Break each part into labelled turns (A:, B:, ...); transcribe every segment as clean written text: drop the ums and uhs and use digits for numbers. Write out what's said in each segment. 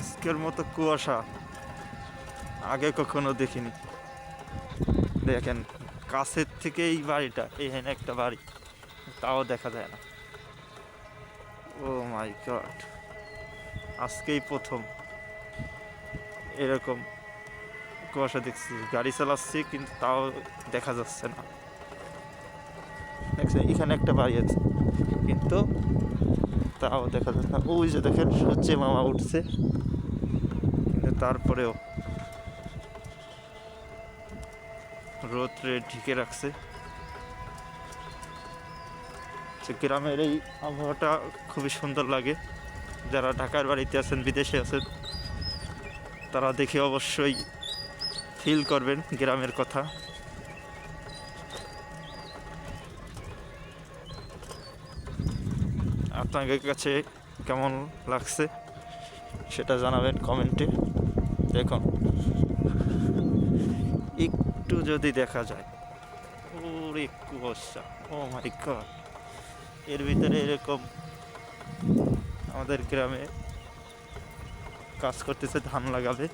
A: আজকের মতো কুয়াশা আগে কখনো দেখিনি। দেখেন কাছের থেকে এই বাড়িটা, এইখানে একটা বাড়ি, তাও দেখা যায় না। ও মাই গড, আজকেই প্রথম এরকম কুয়াশা দেখছি। গাড়ি চালাচ্ছি কিন্তু তাও দেখা যাচ্ছে না। দেখছেন এখানে একটা বাড়ি আছে কিন্তু তাও দেখা যাচ্ছে না। ওই যে দেখেন সূর্যে মামা উঠছে, কিন্তু তারপরেও রোদ্রে ঢেকে রাখছে। গ্রামের এই আবহাওয়াটা খুবই সুন্দর লাগে। যারা ঢাকার বাড়িতে আছেন, বিদেশে আছেন, তারা দেখে অবশ্যই ফিল করবেন গ্রামের কথা। আপনাদের কাছে কেমন লাগছে সেটা জানাবেন কমেন্টে। দেখুন একটু যদি দেখা যায়, ওরে কুয়াশা, ও মাই গড। এর ভিতরে এরকম আমাদের গ্রামে কাজ করতেছে, ধান লাগাবে।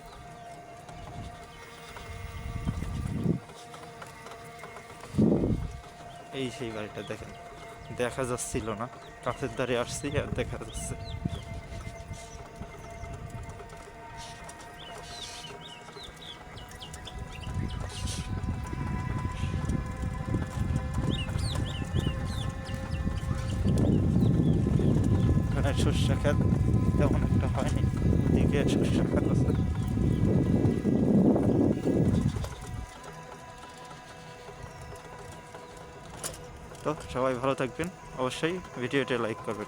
A: এই সেই বাড়িটা দেখেন, দেখা যাচ্ছিল না, কাছের ধারে আসছি আর দেখা যাচ্ছে। এখানে সর্ষে ক্ষেত তেমন একটা হয়নি, ওদিকে সর্ষে ক্ষেত আছে। তো সবাই ভালো থাকবেন, অবশ্যই ভিডিওটা লাইক করবেন।